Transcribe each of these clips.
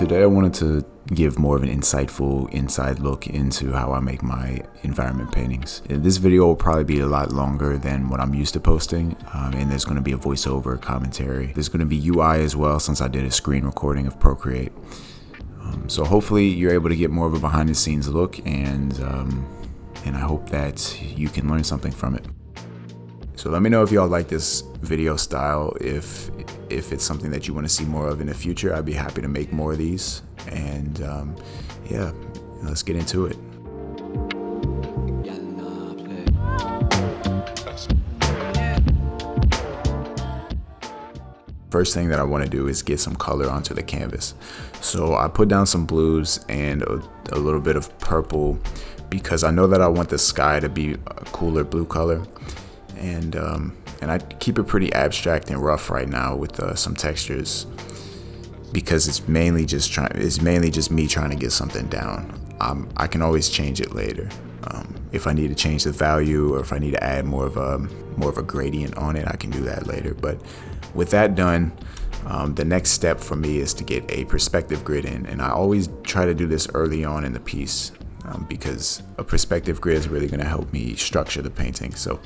Today I wanted to give more of an insightful inside look into how I make my environment paintings. This video will probably be a lot longer than what I'm used to posting, and there's going to be a voiceover commentary. There's going to be UI as well, since I did a screen recording of Procreate. So hopefully you're able to get more of a behind the scenes look, and I hope that you can learn something from it. So let me know if y'all like this video style. If it's something that you want to see more of in the future, I'd be happy to make more of these. And yeah, let's get into it. First thing that I want to do is get some color onto the canvas. So I put down some blues and a little bit of purple because I know that I want the sky to be a cooler blue color. And I keep it pretty abstract and rough right now with some textures because it's mainly just me trying to get something down. I can always change it later if I need to change the value, or if I need to add more of a gradient on it. I can do that later. But with that done, the next step for me is to get a perspective grid in, and I always try to do this early on in the piece. Because a perspective grid is really going to help me structure the painting. So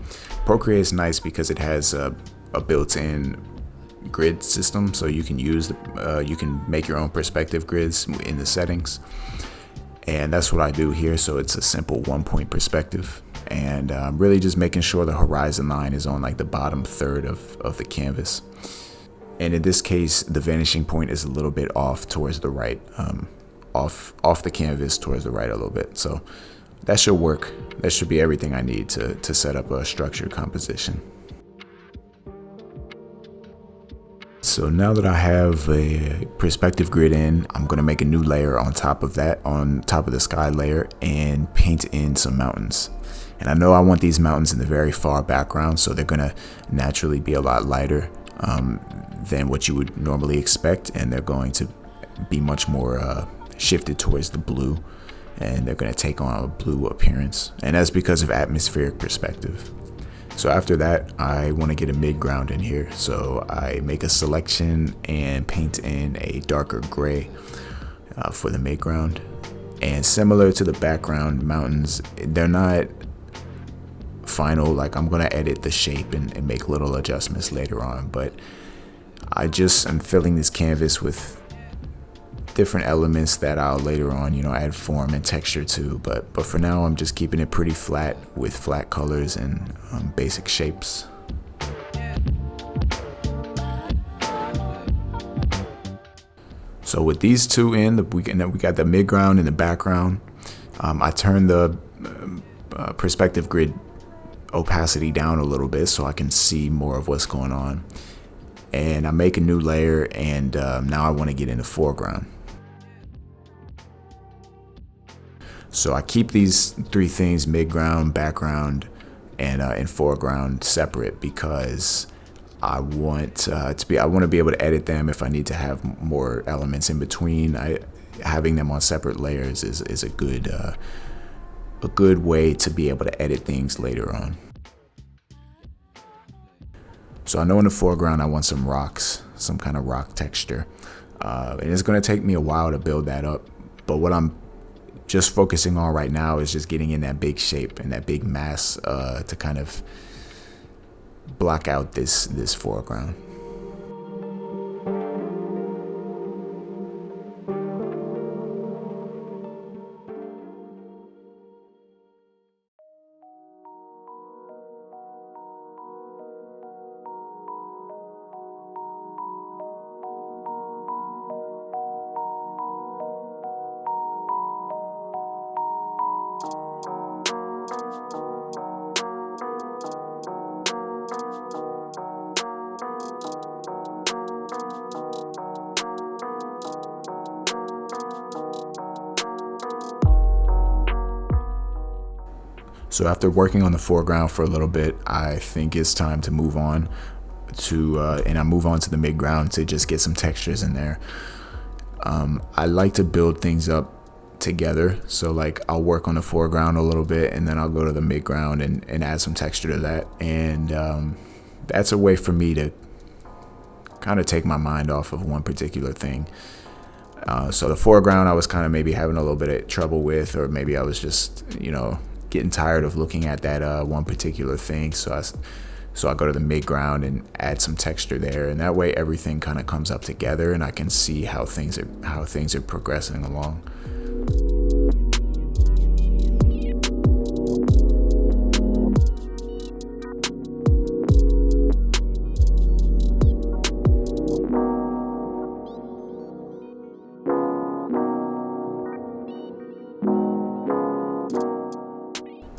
Procreate is nice because it has a built-in grid system, so you can you can make your own perspective grids in the settings, and that's what I do here. So it's a simple 1-point perspective, and really just making sure the horizon line is on like the bottom third of the canvas. And in this case, the vanishing point is a little bit off towards the right. Off the canvas towards the right a little bit. So that should work. That should be everything I need to set up a structured composition. So now that I have a perspective grid in, I'm going to make a new layer on top of that, on top of the sky layer, and paint in some mountains. And I know I want these mountains in the very far background, so they're going to naturally be a lot lighter than what you would normally expect, and they're going to be much more shifted towards the blue, and they're going to take on a blue appearance, and that's because of atmospheric perspective. So after that, I want to get a mid-ground in here, so I make a selection and paint in a darker gray for the mid-ground. And similar to the background mountains, they're not final. Like, I'm going to edit the shape and make little adjustments later on, but I'm filling this canvas with different elements that I'll later on, add form and texture to. But for now, I'm just keeping it pretty flat with flat colors and basic shapes. So with these two in, we got the mid-ground and the background. I turn the perspective grid opacity down a little bit so I can see more of what's going on. And I make a new layer, and now I want to get in the foreground. So I keep these three things, mid-ground, background, and foreground, separate because I want to be able to edit them if I need to have more elements in between. Having them on separate layers is a good way to be able to edit things later on. So I know in the foreground I want some rocks, some kind of rock texture, and it's going to take me a while to build that up. But what I'm just focusing on right now is just getting in that big shape and that big mass to kind of block out this foreground. So after working on the foreground for a little bit, I think it's time to move on to, and I move on to the mid-ground to just get some textures in there. I like to build things up together. So like I'll work on the foreground a little bit, and then I'll go to the mid-ground and add some texture to that. And that's a way for me to kind of take my mind off of one particular thing. So the foreground I was kind of maybe having a little bit of trouble with, or maybe I was just, getting tired of looking at that one particular thing. So I go to the midground and add some texture there, and that way everything kind of comes up together, and I can see how things are progressing along.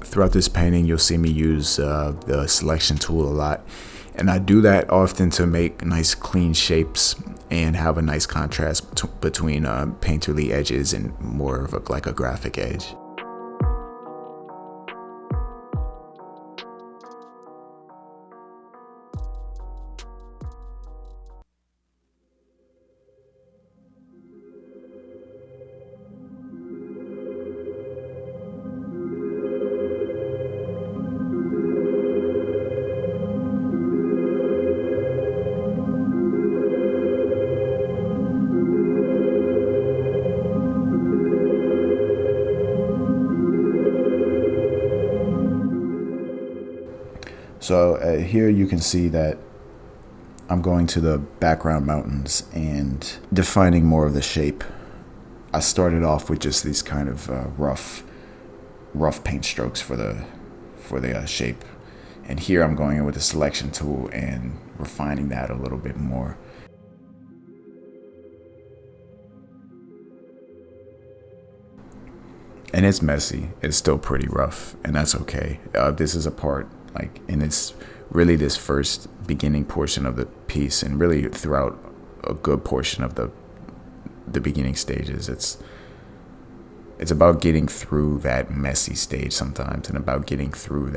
Throughout this painting, you'll see me use the selection tool a lot, and I do that often to make nice clean shapes and have a nice contrast between painterly edges and more of like a graphic edge. So here you can see that I'm going to the background mountains and defining more of the shape. I started off with just these kind of rough paint strokes for the shape, and here I'm going in with the selection tool and refining that a little bit more. And it's messy. It's still pretty rough, and that's okay. This is a part, and it's really this first beginning portion of the piece, and really throughout a good portion of the beginning stages. It's about getting through that messy stage sometimes, and about getting through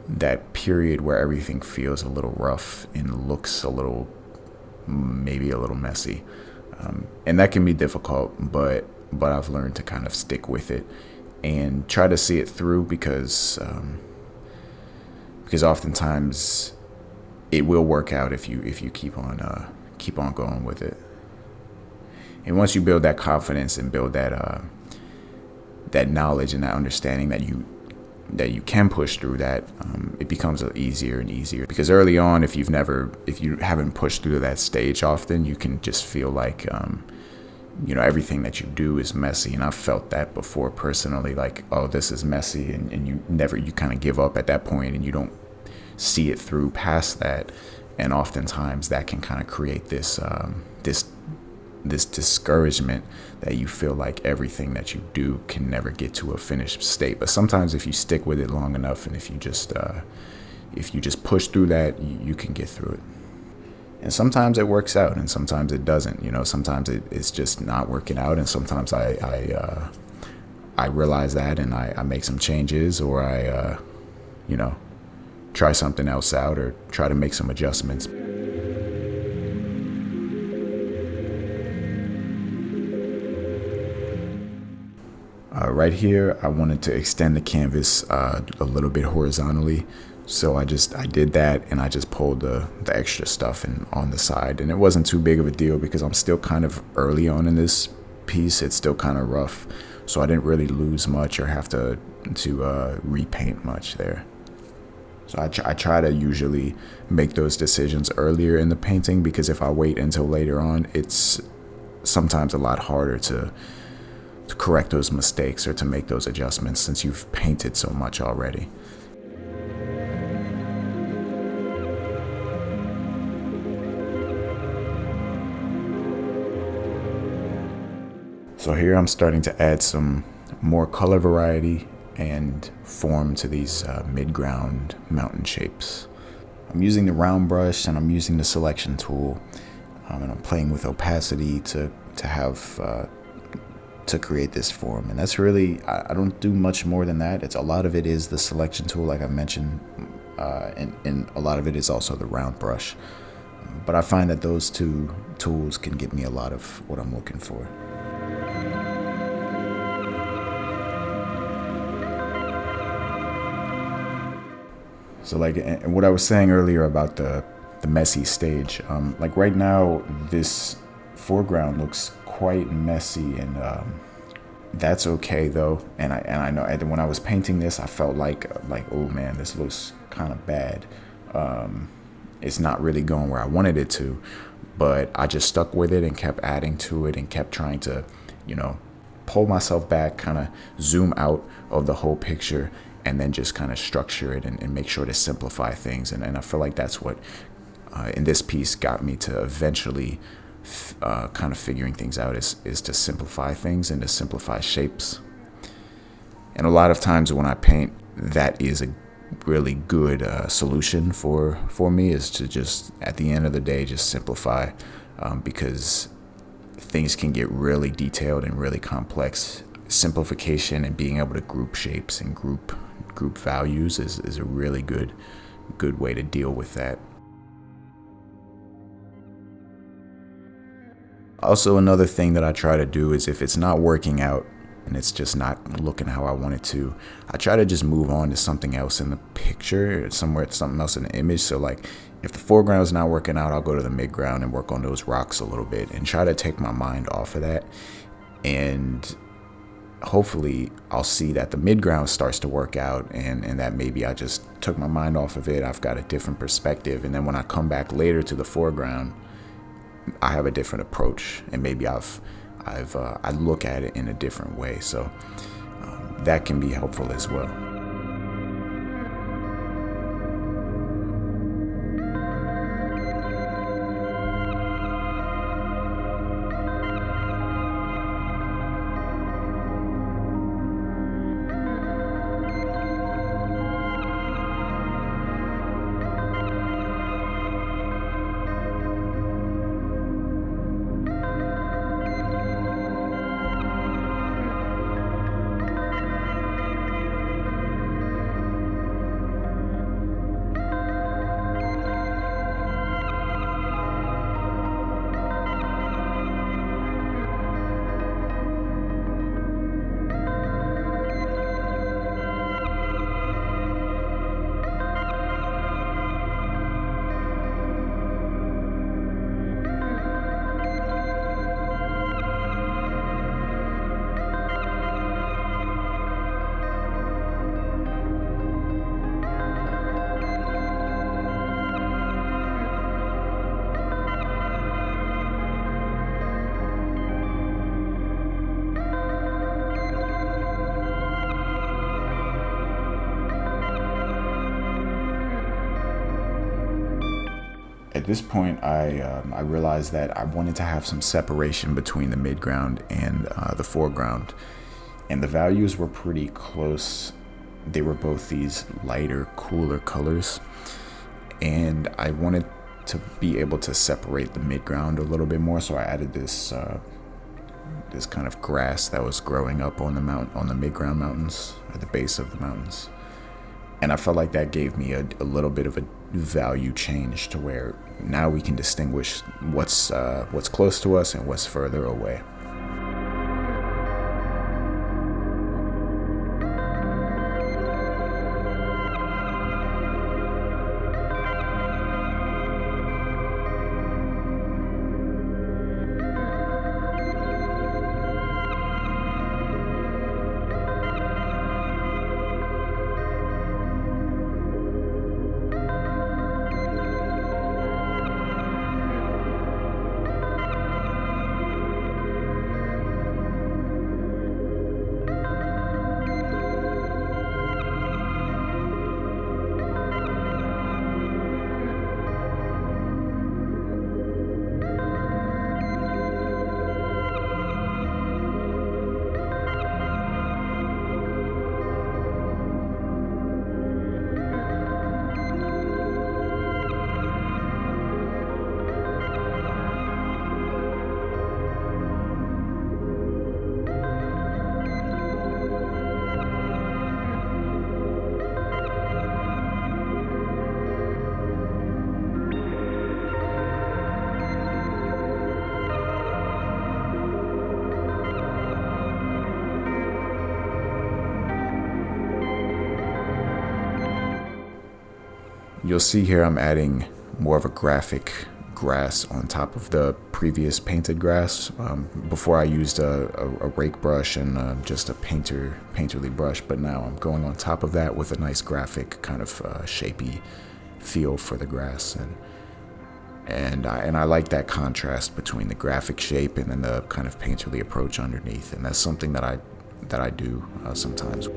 that period where everything feels a little rough and looks maybe a little messy, and that can be difficult, but I've learned to kind of stick with it and try to see it through, because oftentimes it will work out if you keep on going with it. And once you build that confidence and build that knowledge and that understanding that you can push through that, it becomes easier and easier. Because early on, if you haven't pushed through that stage often, you can just feel like everything that you do is messy. And I've felt that before personally, like, oh, this is messy, and you kind of give up at that point, and you don't see it through past that. And oftentimes that can kind of create this discouragement that you feel like everything that you do can never get to a finished state. But sometimes if you stick with it long enough, and if you just push through that, you can get through it. And sometimes it works out, and sometimes it doesn't. Sometimes it's just not working out, and sometimes I realize that, and I make some changes, or I try something else out, or try to make some adjustments. Right here, I wanted to extend the canvas a little bit horizontally. So I did that, and I just pulled the extra stuff on the side, and it wasn't too big of a deal because I'm still kind of early on in this piece. It's still kind of rough, so I didn't really lose much or have to repaint much there. So I try to usually make those decisions earlier in the painting, because if I wait until later on, it's sometimes a lot harder to correct those mistakes or to make those adjustments, since you've painted so much already. So here I'm starting to add some more color variety and form to these mid-ground mountain shapes. I'm using the round brush, and I'm using the selection tool, and I'm playing with opacity to create this form. And that's really, I don't do much more than that. A lot of it is the selection tool, like I mentioned, and a lot of it is also the round brush. But I find that those two tools can give me a lot of what I'm looking for. So and what I was saying earlier about the messy stage, like right now, this foreground looks quite messy, and that's okay though. And I know when I was painting this, I felt like oh man, this looks kind of bad. It's not really going where I wanted it to, but I just stuck with it and kept adding to it and kept trying to, pull myself back, kind of zoom out of the whole picture, and then just kind of structure it and make sure to simplify things. And I feel like that's what in this piece got me to eventually kind of figuring things out is to simplify things and to simplify shapes. And a lot of times when I paint, that is a really good solution for me, is to just at the end of the day just simplify, because things can get really detailed and really complex. Simplification and being able to group shapes and group values is a really good way to deal with that. Also, another thing that I try to do is if it's not working out and it's just not looking how I want it to, I try to just move on to something else in the picture, or something else in the image. So like if the foreground is not working out, I'll go to the midground and work on those rocks a little bit and try to take my mind off of that. And hopefully I'll see that the midground starts to work out, and that maybe I just took my mind off of it. I've got a different perspective. And then when I come back later to the foreground, I have a different approach, and maybe I look at it in a different way. So that can be helpful as well. At this point, I realized that I wanted to have some separation between the midground and the foreground, and the values were pretty close. They were both these lighter, cooler colors, and I wanted to be able to separate the midground a little bit more. So I added this kind of grass that was growing up on the midground mountains, at the base of the mountains. And I felt like that gave me a little bit of a value change, to where now we can distinguish what's close to us and what's further away. You'll see here I'm adding more of a graphic grass on top of the previous painted grass. Before I used a rake brush and just a painterly brush, but now I'm going on top of that with a nice graphic kind of shapy feel for the grass, and I like that contrast between the graphic shape and then the kind of painterly approach underneath, and that's something that I do sometimes.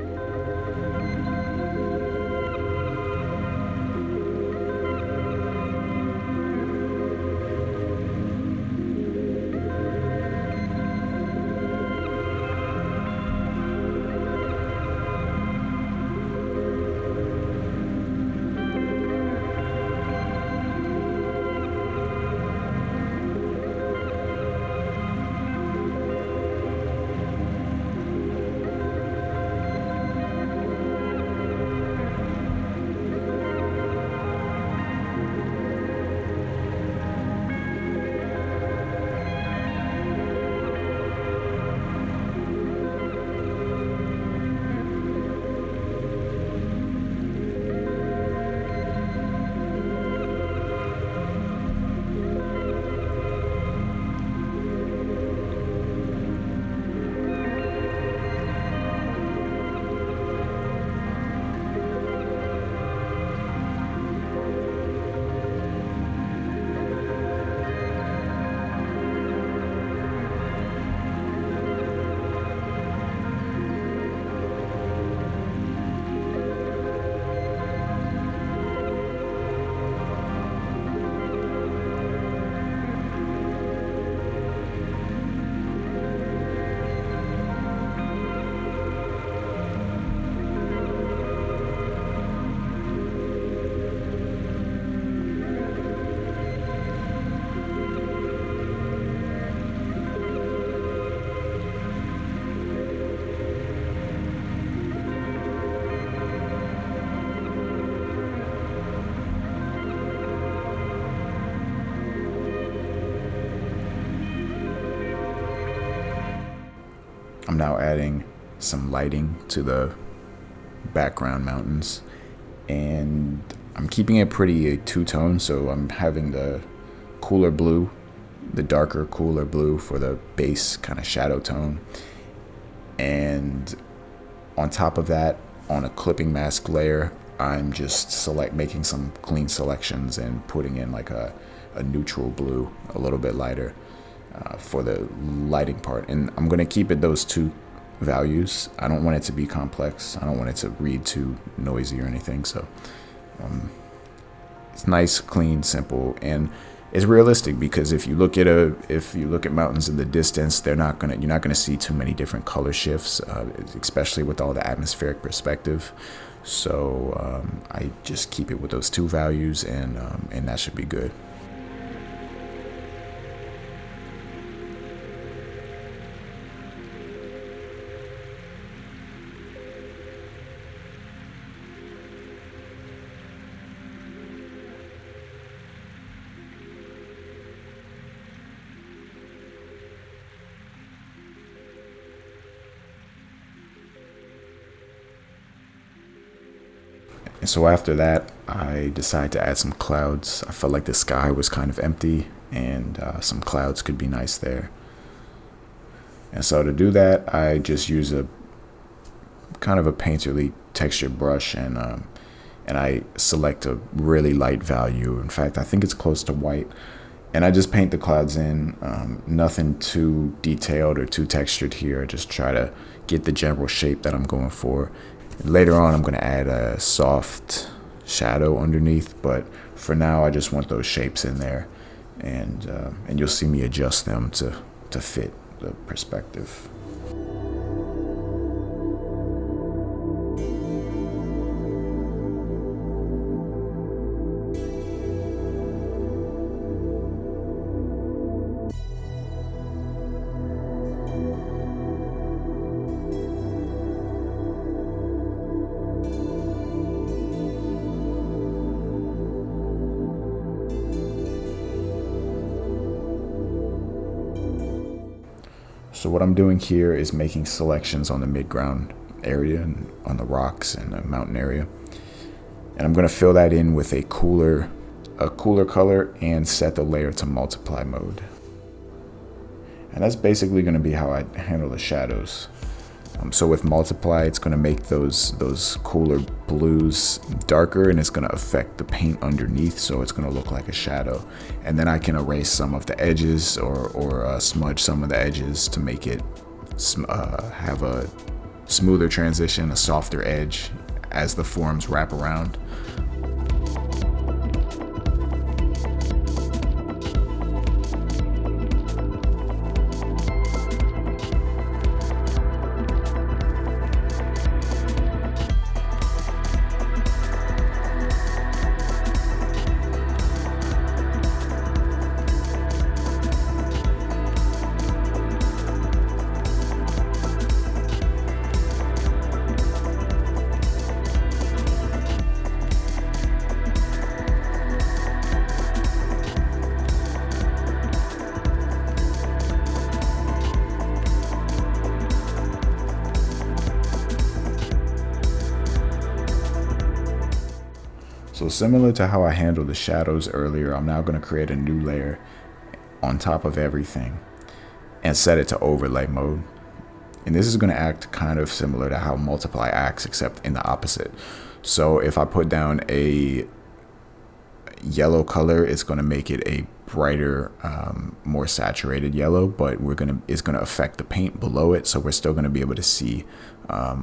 I'm now adding some lighting to the background mountains, and I'm keeping it pretty two-tone, so I'm having the cooler blue, the darker cooler blue for the base kind of shadow tone, and on top of that, on a clipping mask layer, I'm just making some clean selections and putting in like a neutral blue, a little bit lighter, for the lighting part. And I'm going to keep it those two values. I don't want it to be complex. I don't want it to read too noisy or anything. So it's nice, clean, simple, and it's realistic, because if you look at mountains in the distance, you're not gonna see too many different color shifts, especially with all the atmospheric perspective. So I just keep it with those two values, and that should be good. And so after that, I decided to add some clouds. I felt like the sky was kind of empty, and some clouds could be nice there. And so to do that, I just use a kind of a painterly textured brush, and I select a really light value. In fact, I think it's close to white. And I just paint the clouds in, nothing too detailed or too textured here. I just try to get the general shape that I'm going for. Later on, I'm going to add a soft shadow underneath, but for now, I just want those shapes in there, and you'll see me adjust them to fit the perspective. So what I'm doing here is making selections on the mid-ground area and on the rocks and the mountain area. And I'm going to fill that in with a cooler a cooler color and set the layer to multiply mode. And that's basically going to be how I handle the shadows. So with multiply, it's going to make those cooler blues darker, and it's going to affect the paint underneath, so it's going to look like a shadow. And then I can erase some of the edges or smudge some of the edges to make it have a smoother transition, a softer edge as the forms wrap around. So similar to how I handled the shadows earlier, I'm now going to create a new layer on top of everything and set it to overlay mode. And this is going to act kind of similar to how multiply acts, except in the opposite. So if I put down a yellow color, it's going to make it a brighter, more saturated yellow, but it's going to affect the paint below it, so we're still going to be able to see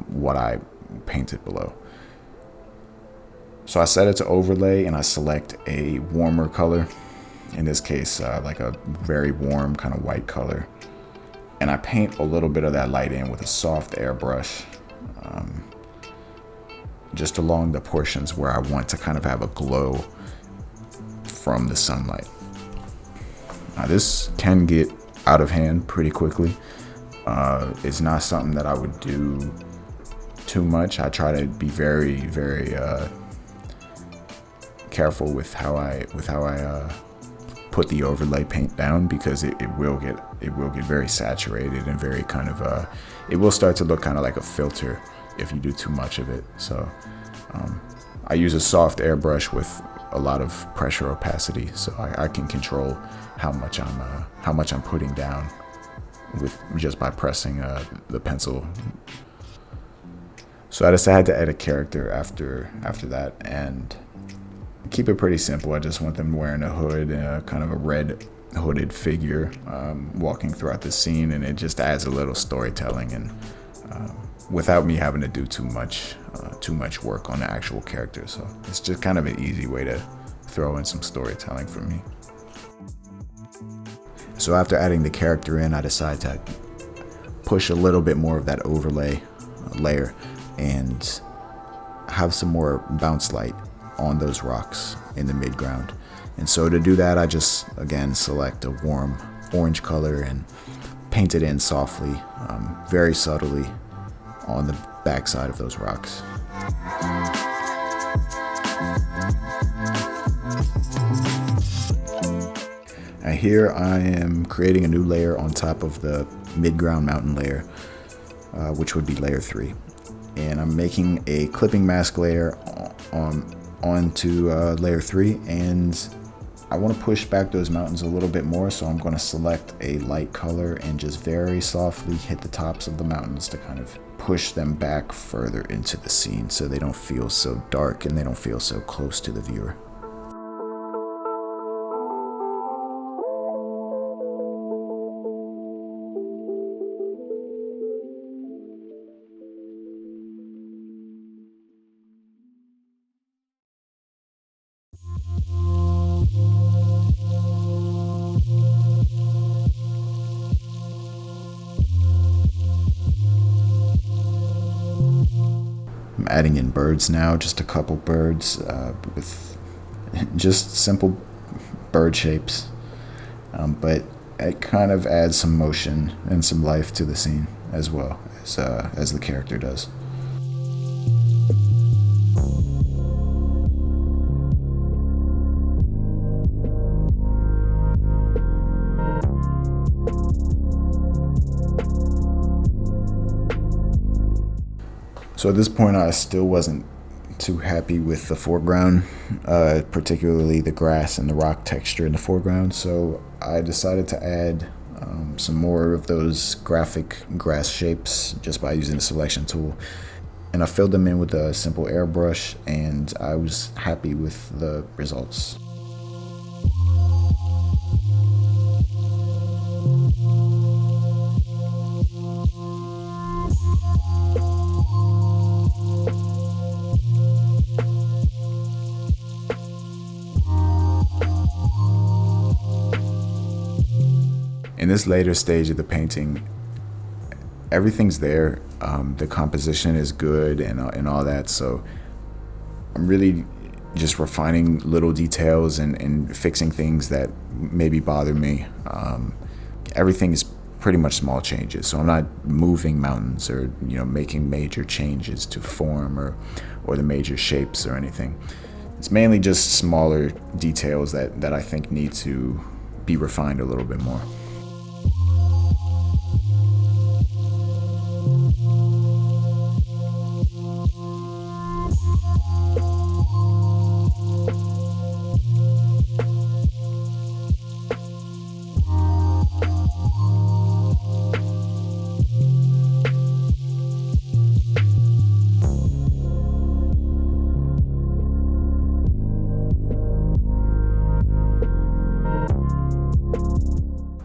what I painted below. So I set it to overlay and I select a warmer color, in this case like a very warm kind of white color, and I paint a little bit of that light in with a soft airbrush, just along the portions where I want to kind of have a glow from the sunlight. Now this can get out of hand pretty quickly. It's not something that I would do too much. I try to be very careful with how I put the overlay paint down, because it will get very saturated and very kind of it will start to look kind of like a filter if you do too much of it. So I use a soft airbrush with a lot of pressure opacity, so I can control how much I'm putting down with just by pressing the pencil. So I decided to add a character after that and keep it pretty simple. I just want them wearing a hood, kind of a red hooded figure walking throughout the scene, and it just adds a little storytelling, and without me having to do too much work on the actual character. So it's just kind of an easy way to throw in some storytelling for me. So after adding the character in, I decided to push a little bit more of that overlay layer and have some more bounce light on those rocks in the midground. And so to do that, I just again select a warm orange color and paint it in softly, very subtly on the backside of those rocks. And here I am creating a new layer on top of the midground mountain layer, which would be layer 3. And I'm making a clipping mask layer onto layer 3, and I want to push back those mountains a little bit more, so I'm going to select a light color and just very softly hit the tops of the mountains to kind of push them back further into the scene so they don't feel so dark and they don't feel so close to the viewer. I'm adding in birds now, just a couple birds with just simple bird shapes, but it kind of adds some motion and some life to the scene as well as the character does. So at this point, I still wasn't too happy with the foreground, particularly the grass and the rock texture in the foreground, so I decided to add some more of those graphic grass shapes just by using the selection tool. And I filled them in with a simple airbrush, and I was happy with the results. In this later stage of the painting, everything's there. The composition is good and all that, so I'm really just refining little details and fixing things that maybe bother me. Everything is pretty much small changes, so I'm not moving mountains or making major changes to form or the major shapes or anything. It's mainly just smaller details that I think need to be refined a little bit more.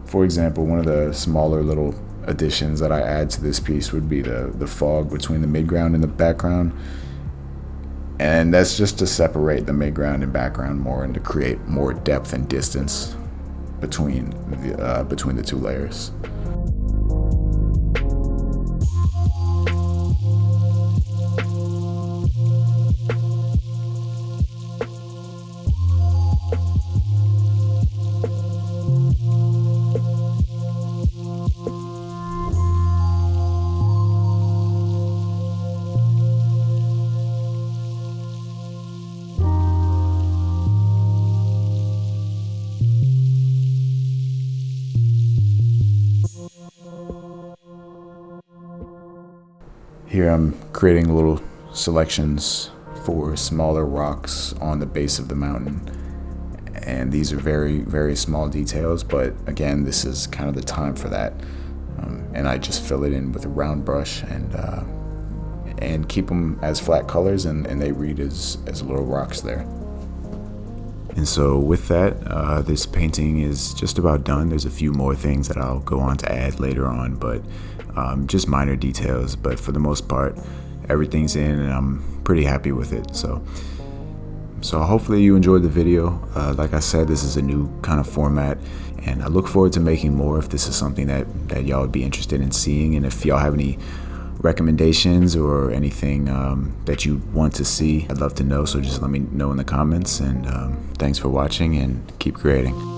For example, one of the smaller little additions that I add to this piece would be the fog between the midground and the background. And that's just to separate the midground and background more and to create more depth and distance between the two layers. Here I'm creating little selections for smaller rocks on the base of the mountain. And these are very, very small details, but again, this is kind of the time for that. And I just fill it in with a round brush and keep them as flat colors, and they read as little rocks there. And so with that, this painting is just about done. There's a few more things that I'll go on to add later on, but just minor details. But for the most part, everything's in, and I'm pretty happy with it. So hopefully you enjoyed the video. Like I said, this is a new kind of format, and I look forward to making more if this is something that y'all would be interested in seeing. And if y'all have any recommendations or anything that you want to see, I'd love to know, so just let me know in the comments. And thanks for watching, and keep creating.